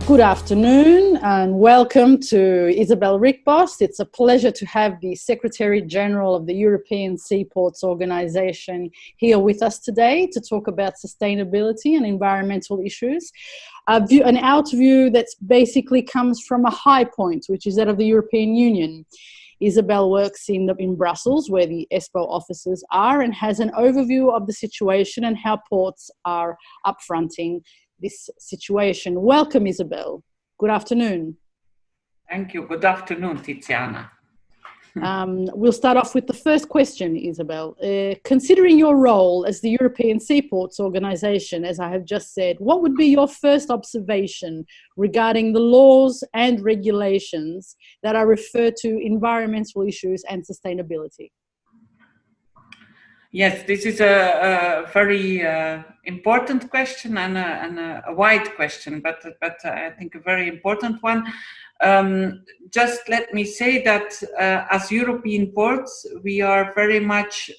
Good afternoon and welcome to Isabelle Ryckbost. It's a pleasure to have the Secretary General of the European Seaports Organization here with us today to talk about sustainability and environmental issues. An out view that basically comes from a high point, which is that of the European Union. Isabelle works in Brussels, where the ESPO offices are, and has an overview of the situation and how ports are upfronting this situation. Welcome, Isabelle. Good afternoon. Thank you. Good afternoon, Tiziana. We'll start off with the first question, Isabelle. Considering your role as the European Seaports Organization, as I have just said, what would be your first observation regarding the laws and regulations that are referred to environmental issues and sustainability? Yes, this is a very important question and a wide question, but I think a very important one. Just let me say that as European ports, we are very much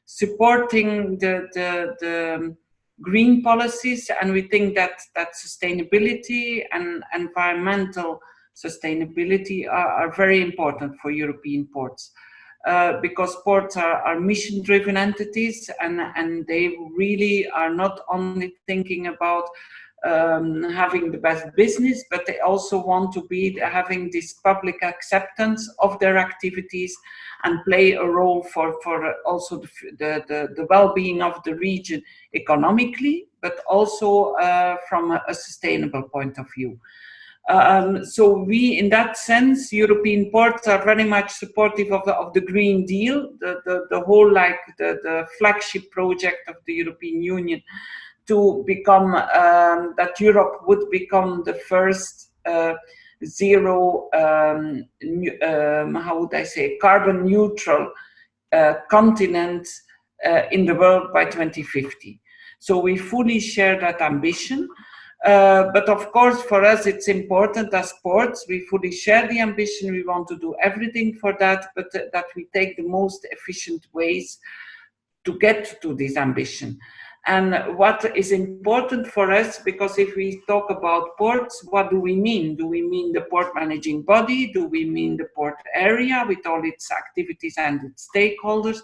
supporting the green policies, and we think that sustainability and environmental sustainability are very important for European ports. Because ports are mission-driven entities, and they really are not only thinking about having the best business, but they also want to be having this public acceptance of their activities and play a role for also the well-being of the region economically, but also from a sustainable point of view. So we, in that sense, European ports are very much supportive of the Green Deal, the whole, like the flagship project of the European Union to become, that Europe would become the first zero, how would I say, carbon neutral continent in the world by 2050. So we fully share that ambition. But of course, for us, it's important as ports, we fully share the ambition, we want to do everything for that, but that we take the most efficient ways to get to this ambition. And what is important for us, because if we talk about ports, what do we mean? Do we mean the port managing body? Do we mean the port area with all its activities and its stakeholders?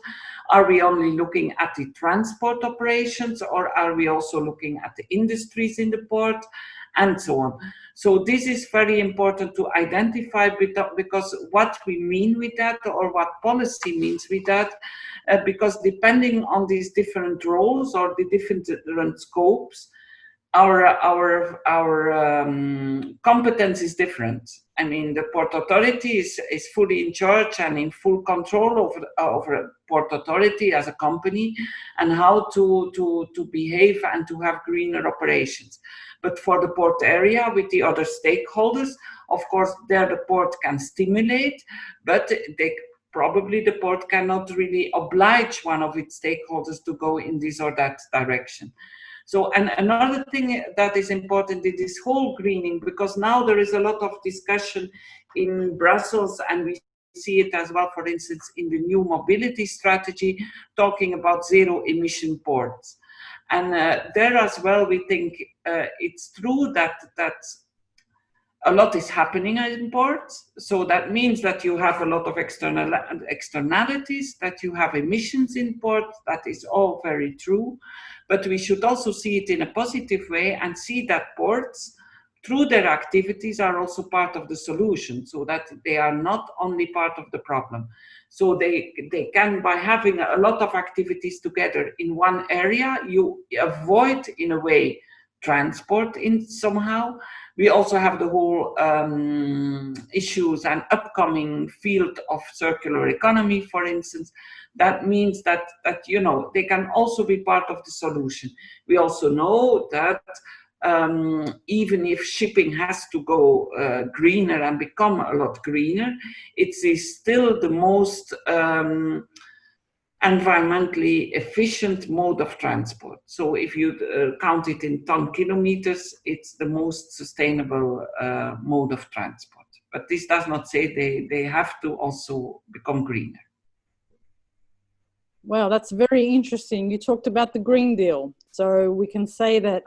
Are we only looking at the transport operations, or are we also looking at the industries in the port, and so on? So this is very important to identify, because what we mean with that, or what policy means with that, because depending on these different roles or the different scopes, our competence is different. I mean, the Port Authority is fully in charge and in full control over Port Authority as a company and how to behave and to have greener operations. But for the port area with the other stakeholders, of course, there the port can stimulate, but probably the port cannot really oblige one of its stakeholders to go in this or that direction. So, and another thing that is important is this whole greening, because now there is a lot of discussion in Brussels, and we see it as well, for instance, in the new mobility strategy, talking about zero emission ports. And there as well, we think it's true that a lot is happening in ports. So that means that you have a lot of externalities, that you have emissions in ports. That is all very true. But we should also see it in a positive way and see that ports, through their activities, are also part of the solution, so that they are not only part of the problem. So they can, by having a lot of activities together in one area, you avoid, in a way, transport in somehow. We also have the whole issues and upcoming field of circular economy, for instance. That means that you know, they can also be part of the solution. We also know that even if shipping has to go greener and become a lot greener, it is still the most environmentally efficient mode of transport. So if you count it in ton kilometers, it's the most sustainable mode of transport. But this does not say they have to also become greener. Well, that's very interesting. You talked about the Green Deal. So we can say that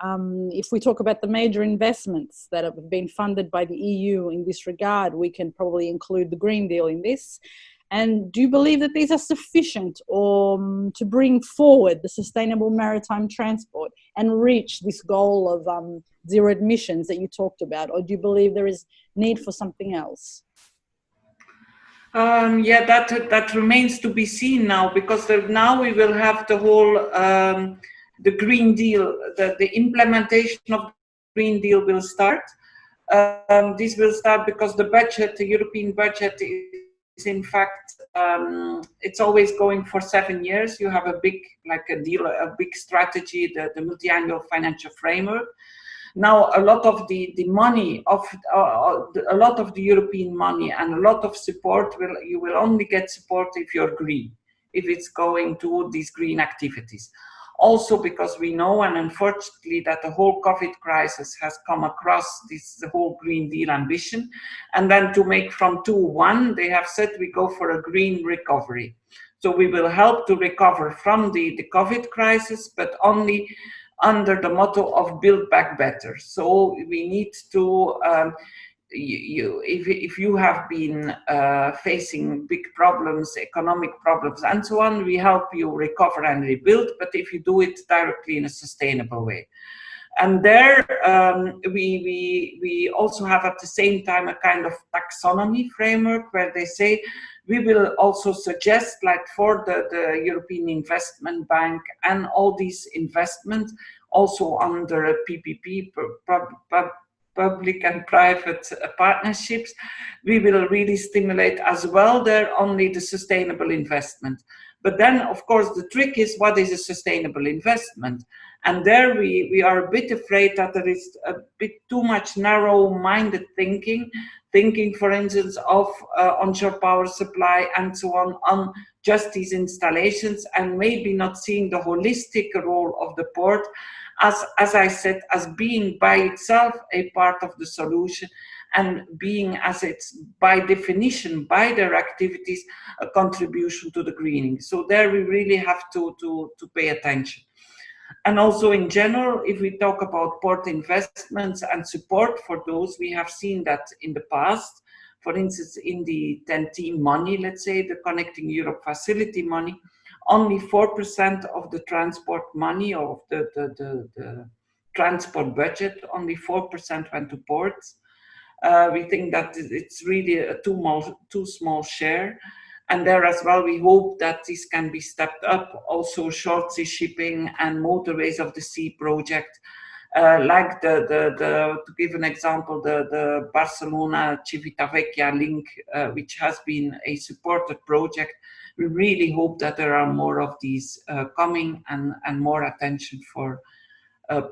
if we talk about the major investments that have been funded by the EU in this regard, we can probably include the Green Deal in this. And do you believe that these are sufficient or to bring forward the sustainable maritime transport and reach this goal of zero emissions that you talked about? Or do you believe there is need for something else? Yeah, that remains to be seen now, because now we will have the whole the Green Deal. The implementation of the Green Deal will start. This will start because the budget, the European budget, is in fact it's always going for 7 years. You have a big big strategy, the multi-annual financial framework. Now, a lot of the money a lot of the European money and a lot of support you will only get support if you're green, if it's going to these green activities. Also, because we know, and unfortunately, that the whole COVID crisis has come across the whole Green Deal ambition, and then to make from 2-1, they have said we go for a green recovery. So we will help to recover from the COVID crisis, but only under the motto of build back better. So we need to, if you have been facing big problems, economic problems and so on, we help you recover and rebuild, but if you do it directly in a sustainable way. And there we also have at the same time a kind of taxonomy framework where they say we will also suggest, like for the European Investment Bank and all these investments, also under a PPP, public and private partnerships, we will really stimulate as well there only the sustainable investment. But then, of course, the trick is, what is a sustainable investment? And there we are a bit afraid that there is a bit too much narrow-minded thinking, for instance, of onshore power supply and so on just these installations, and maybe not seeing the holistic role of the port as I said, as being by itself a part of the solution, and being, as it's by definition, by their activities, a contribution to the greening. So there we really have to pay attention. And also in general, if we talk about port investments and support for those, we have seen that in the past, for instance, in the TEN-T money, let's say, the Connecting Europe Facility money, only 4% of the transport money, of the transport budget, only 4% went to ports. We think that it's really a too small share. And there as well, we hope that this can be stepped up. Also, short sea shipping and motorways of the sea project, like to give an example, the Barcelona-Civitavecchia link, which has been a supported project. We really hope that there are more of these coming, and more attention for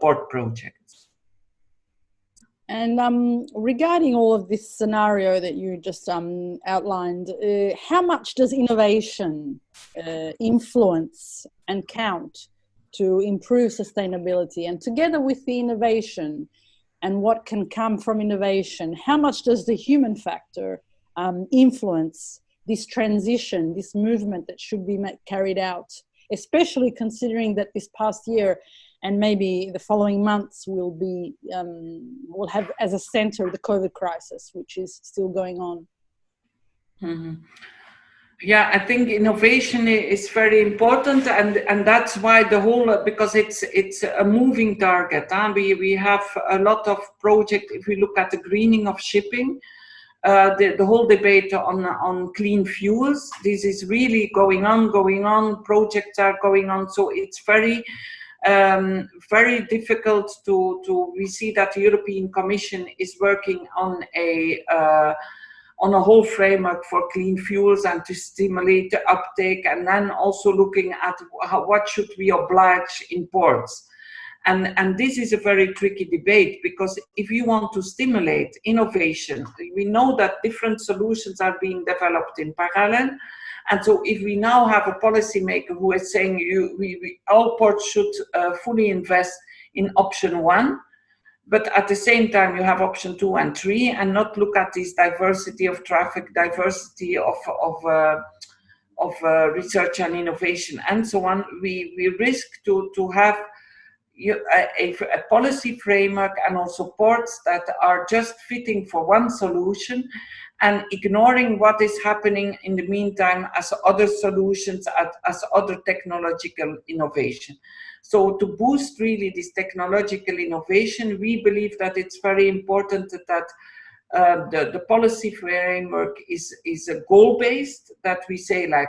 port projects. And regarding all of this scenario that you just outlined, how much does innovation influence and count to improve sustainability? And together with the innovation and what can come from innovation, how much does the human factor influence this transition, this movement that should be carried out, especially considering that this past year and maybe the following months will have as a center the COVID crisis, which is still going on? Mm-hmm. Yeah, I think innovation is very important, and that's why the whole, because it's a moving target. We have a lot of projects. If we look at the greening of shipping, the whole debate on clean fuels, this is really going on. Projects are going on, so it's very difficult we see that the European Commission is working on a whole framework for clean fuels and to stimulate the uptake, and then also looking at what should we oblige in ports. And this is a very tricky debate, because if you want to stimulate innovation, we know that different solutions are being developed in parallel. And so if we now have a policymaker who is saying all ports should fully invest in option 1, but at the same time you have option 2 and 3, and not look at this diversity of traffic, diversity of research and innovation and so on, we risk to have a policy framework and also ports that are just fitting for one solution and ignoring what is happening in the meantime as other solutions, as other technological innovation. So to boost really this technological innovation, we believe that it's very important that the policy framework is a goal-based, that we say like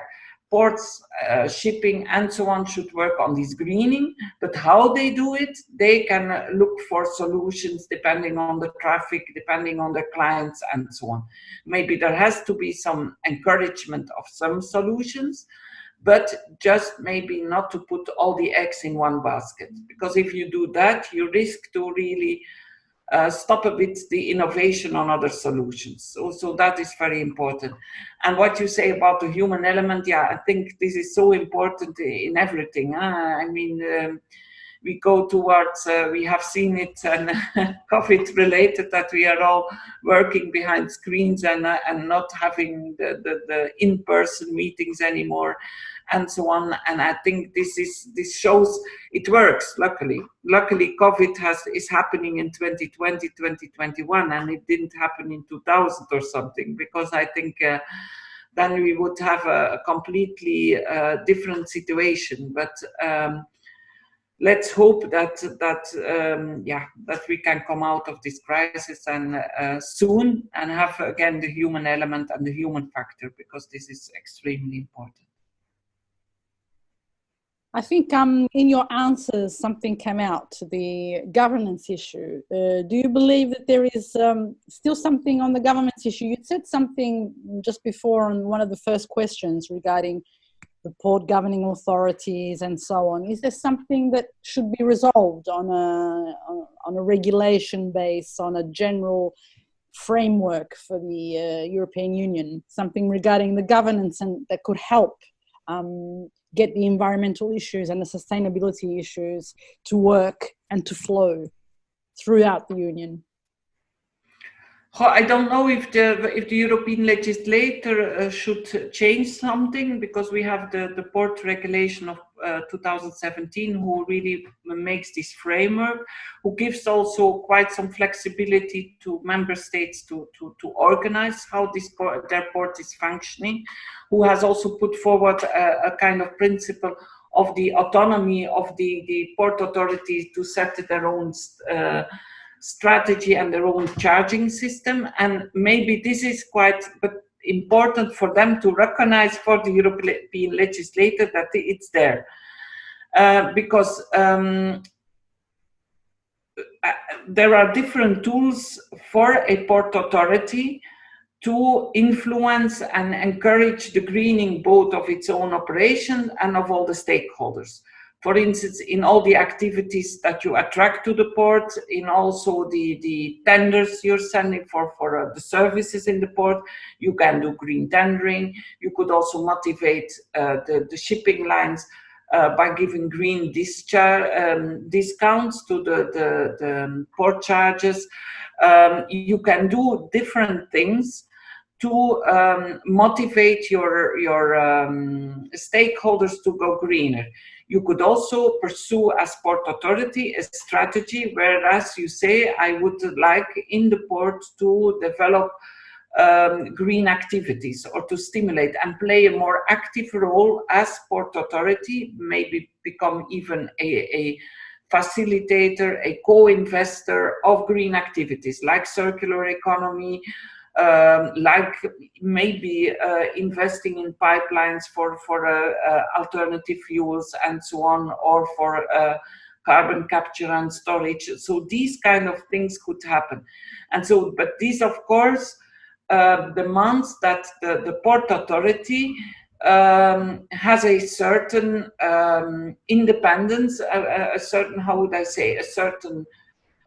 ports, shipping and so on should work on this greening, but how they do it, they can look for solutions depending on the traffic, depending on their clients and so on. Maybe there has to be some encouragement of some solutions, but just maybe not to put all the eggs in one basket, because if you do that, you risk to really stop a bit the innovation on other solutions. So that is very important. And what you say about the human element, yeah, I think this is so important in everything. I mean, we go towards, we have seen it and COVID related, that we are all working behind screens and not having the in-person meetings anymore and so on. And I think this shows it works, luckily. Luckily, COVID is happening in 2020, 2021, and it didn't happen in 2000 or something, because I think then we would have a completely different situation. But let's hope that we can come out of this crisis and soon, and have again the human element and the human factor, because this is extremely important. I think in your answers something came out, the governance issue. Do you believe that there is still something on the governance issue? You said something just before on one of the first questions regarding the port governing authorities and so on. Is there something that should be resolved on a regulation base, on a general framework for the European Union? Something regarding the governance and that could help get the environmental issues and the sustainability issues to work and to flow throughout the Union? I don't know if the European legislator should change something, because we have the port regulation of 2017, who really makes this framework, who gives also quite some flexibility to member states to organize how their port is functioning, who has also put forward a kind of principle of the autonomy of the port authorities to set their own strategy and their own charging system. And maybe this is quite important for them to recognize, for the European legislator, that it's there. Because there are different tools for a port authority to influence and encourage the greening, both of its own operation and of all the stakeholders. For instance, in all the activities that you attract to the port, in also the tenders you're sending for the services in the port, you can do green tendering. You could also motivate the shipping lines by giving green discounts to the port charges. You can do different things to motivate your stakeholders to go greener. You could also pursue, as Port Authority, a strategy where, as you say, I would like in the port to develop green activities, or to stimulate and play a more active role as Port Authority, maybe become even a facilitator, a co-investor of green activities like circular economy, like maybe investing in pipelines for alternative fuels and so on, or for carbon capture and storage. So these kind of things could happen. And so, but these of course demands that the Port Authority has a certain independence, a certain, how would I say, a certain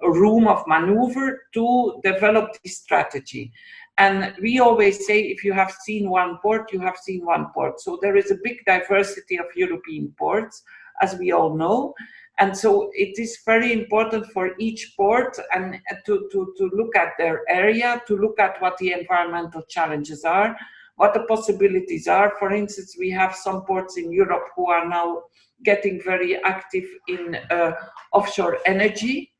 room of maneuver to develop this strategy. And we always say, if you have seen one port, you have seen one port. So there is a big diversity of European ports, as we all know. And so it is very important for each port and to look at their area, to look at what the environmental challenges are, what the possibilities are. For instance, we have some ports in Europe who are now getting very active in offshore energy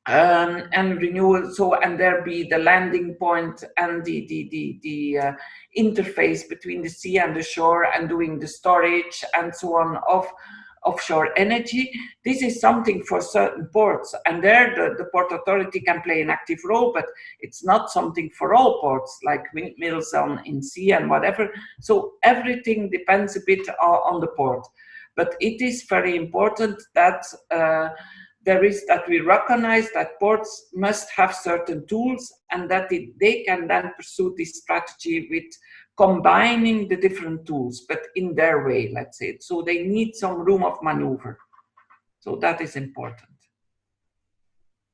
and renewal. So, and there be the landing point and the interface between the sea and the shore, and doing the storage and so on of offshore energy. This is something for certain ports, and there the Port Authority can play an active role, but it's not something for all ports, like windmills in sea and whatever. So everything depends a bit on the port. But it is very important that that we recognize that ports must have certain tools, and that they can then pursue this strategy with combining the different tools, but in their way, let's say. So they need some room of maneuver. So that is important.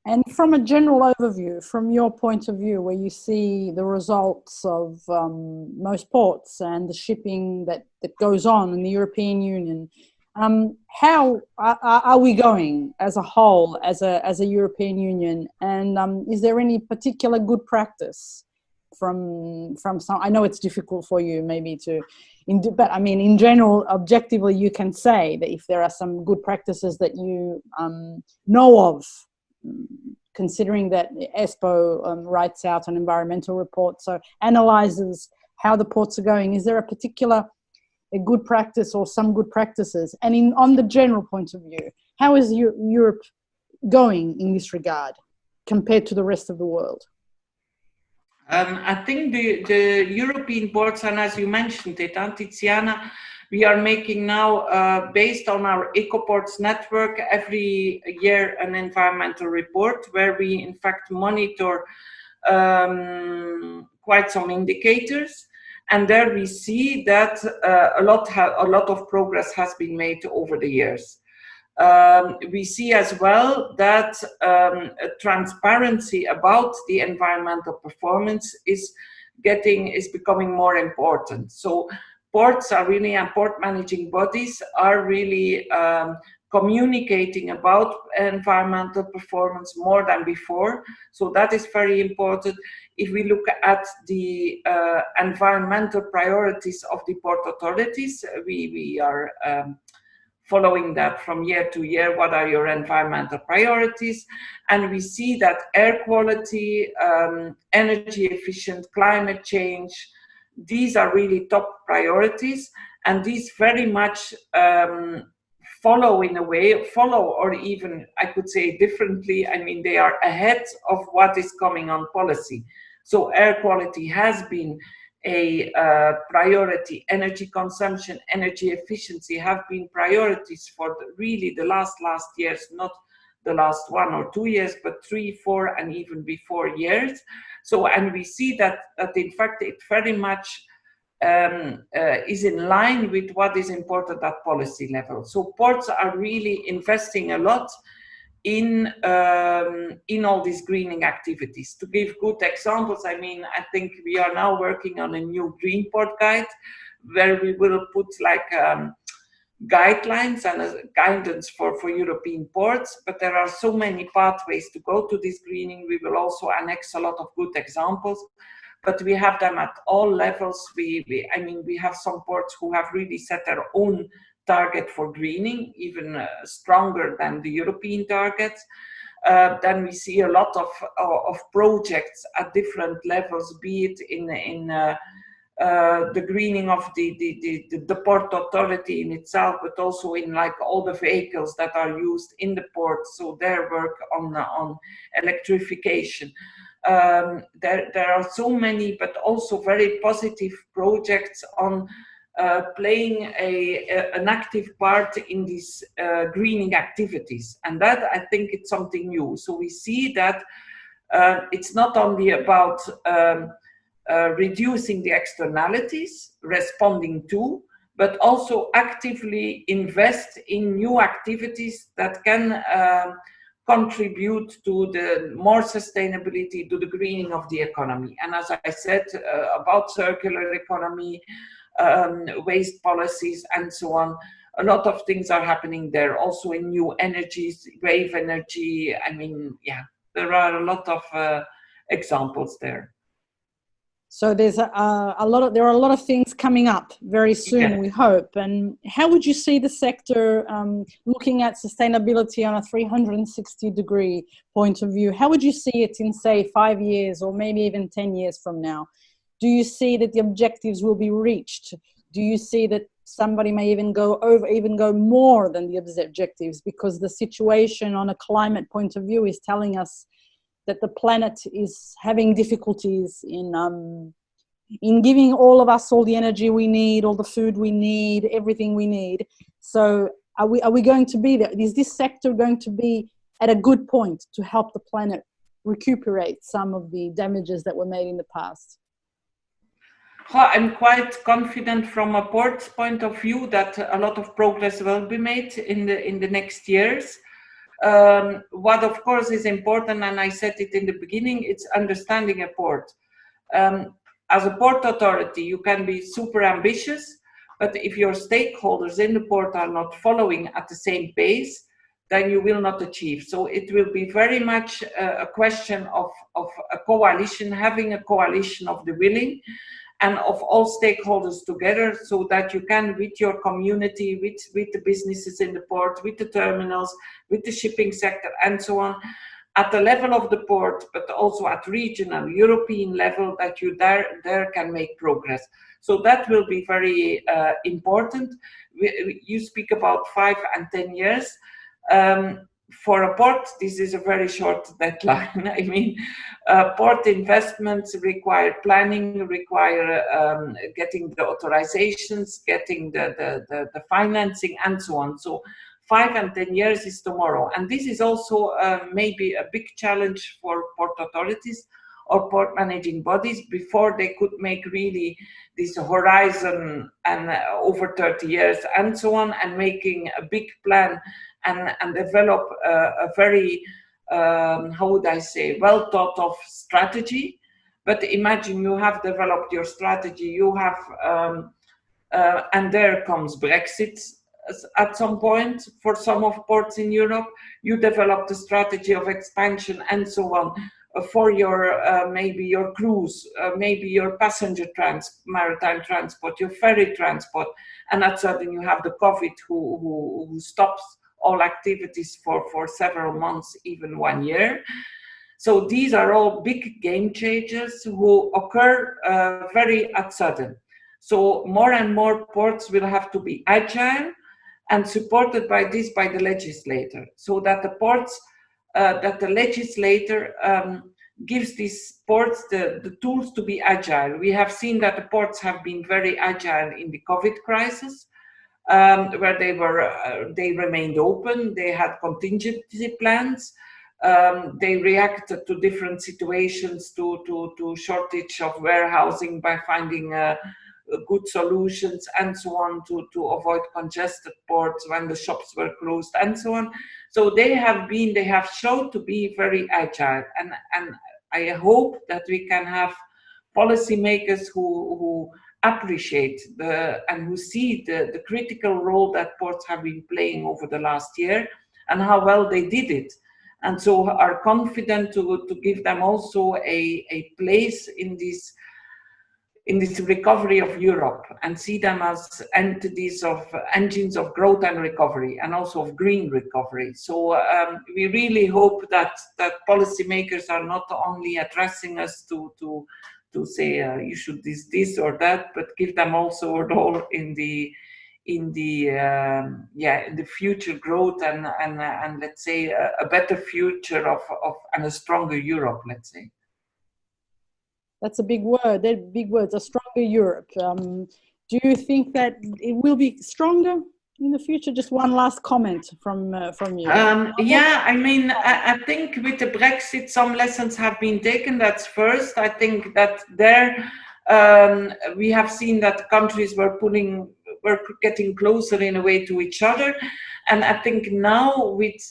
And from a general overview, from your point of view, where you see the results of most ports and the shipping that goes on in the European Union, how are we going as a whole, as a European Union? And is there any particular good practice from some? I know it's difficult for you maybe but I mean, in general, objectively, you can say that if there are some good practices that you know of, considering that ESPO writes out an environmental report, so analyzes how the ports are going. Is there a good practice or some good practices? And on the general point of view, how is Europe going in this regard compared to the rest of the world? I think the European ports, and as you mentioned it, Tiziana, we are making now, based on our EcoPorts network, every year an environmental report where we in fact monitor quite some indicators. And there we see that a lot of progress has been made over the years. We see as well that transparency about the environmental performance is becoming more important. So ports are really, and port managing bodies are really communicating about environmental performance more than before. So that is very important. If we look at the environmental priorities of the port authorities, we are following that from year to year. What are your environmental priorities? And we see that air quality, energy efficient, climate change, these are really top priorities, and these very much follow or even I could say differently. I mean, they are ahead of what is coming on policy. So air quality has been a priority. Energy consumption, energy efficiency have been priorities for really the last years, not the last 1 or 2 years, but 3, 4, and even before years. So, and we see that in fact it very much is in line with what is important at policy level. So ports are really investing a lot in all these greening activities. To give good examples, I mean, I think we are now working on a new green port guide where we will put like guidelines and a guidance for European ports, but there are so many pathways to go to this greening. We will also annex a lot of good examples, but we have them at all levels. I mean, we have some ports who have really set their own target for greening, even stronger than the European targets. Then we see a lot of projects at different levels, be it in the greening of the port authority in itself, but also in like all the vehicles that are used in the port. So their work on electrification. There are so many, but also very positive projects on playing an active part in these greening activities. And that, I think, it's something new. So we see that it's not only about reducing the externalities, responding to, but also actively invest in new activities that can contribute to the more sustainability, to the greening of the economy. And as I said, about circular economy, waste policies, and so on, a lot of things are happening there. Also in new energies, wave energy. I mean, yeah, there are a lot of examples there. So there's there are a lot of things coming up very soon, we hope. And how would you see the sector looking at sustainability on a 360-degree point of view? How would you see it in, say, 5 years or maybe even 10 years from now? Do you see that the objectives will be reached? Do you see that somebody may even go more than the objectives, because the situation on a climate point of view is telling us that the planet is having difficulties in giving all of us all the energy we need, all the food we need, everything we need. So are we going to be there? Is this sector going to be at a good point to help the planet recuperate some of the damages that were made in the past? I'm quite confident from a port's point of view that a lot of progress will be made in the next years. What of course is important, and I said it in the beginning, it's understanding a port. As a port authority, you can be super ambitious, but if your stakeholders in the port are not following at the same pace, then you will not achieve. So it will be very much a question of a coalition, having a coalition of the willing and of all stakeholders together, so that you can, with your community, with the businesses in the port, with the terminals, with the shipping sector and so on, at the level of the port, but also at regional, European level, that you there can make progress. So that will be very important. You speak about 5 and 10 years. For a port, this is a very short deadline. I mean, port investments require planning, require getting the authorizations, getting the financing, and so on. So 5 and 10 years is tomorrow. And this is also maybe a big challenge for port authorities or port managing bodies before they could make really this horizon and over 30 years and so on, and making a big plan and develop a very, how would I say, well thought of strategy. But imagine you have developed your strategy, you have, and there comes Brexit at some point for some of ports in Europe. You develop the strategy of expansion and so on for your, maybe your cruise, maybe your passenger maritime transport, your ferry transport, and at sudden you have the COVID who stops all activities for several months, even 1 year. So these are all big game changers who occur very at sudden. So more and more ports will have to be agile and supported by this by the legislator, so that the ports, that the legislator gives these ports the tools to be agile. We have seen that the ports have been very agile in the COVID crisis. Where they remained open, they had contingency plans, they reacted to different situations, to shortage of warehousing by finding good solutions and so on, to avoid congested ports when the shops were closed and so on. So they have shown to be very agile, and I hope that we can have policymakers who appreciate and who see the critical role that ports have been playing over the last year and how well they did it, and so are confident to give them also a place in this recovery of Europe, and see them as entities of engines of growth and recovery, and also of green recovery. So we really hope that policymakers are not only addressing us to say you should this or that, but give them also a role in the future growth and let's say a better future of and a stronger Europe, let's say. That's a big word. They're big words. A stronger Europe. Do you think that it will be stronger in the future? Just one last comment from you. Yeah, I mean, I think with the Brexit, some lessons have been taken. That's first. I think that there we have seen that countries were getting closer in a way to each other. And I think now, with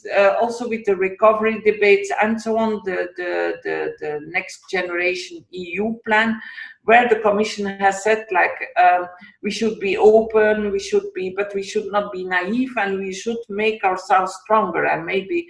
also with the recovery debates and so on, the next generation EU plan, where the Commission has said, like, we should be open, but we should not be naive, and we should make ourselves stronger, and maybe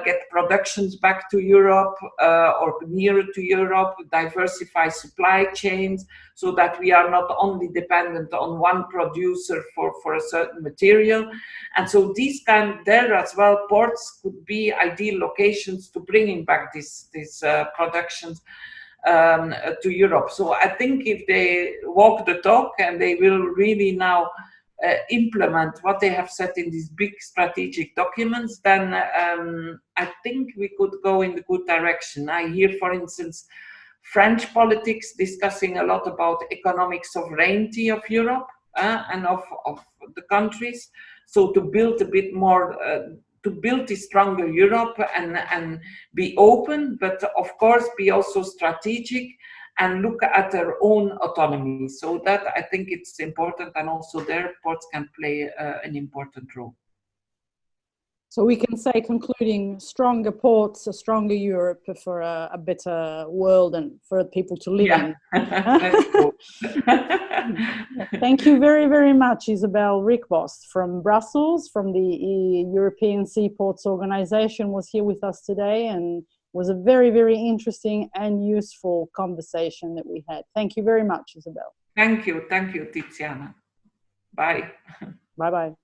get productions back to Europe or nearer to Europe, diversify supply chains so that we are not only dependent on one producer for a certain material. And so these there as well, ports could be ideal locations to bringing back these productions to Europe. So I think if they walk the talk and they will really now implement what they have said in these big strategic documents, then I think we could go in the good direction. I hear, for instance, French politics discussing a lot about economic sovereignty of Europe and of the countries. So to build a bit more, to build a stronger Europe and be open, but of course be also strategic and look at their own autonomy. So that I think it's important, and also their ports can play an important role. So we can say, concluding, stronger ports, a stronger Europe for a better world and for people to live in. Let's go. Thank you very, very much, Isabelle Ryckbost from Brussels, from the European Seaports Organization, was here with us today, and was a very, very interesting and useful conversation that we had. Thank you very much, Isabelle. Thank you, Tiziana. Bye. Bye-bye.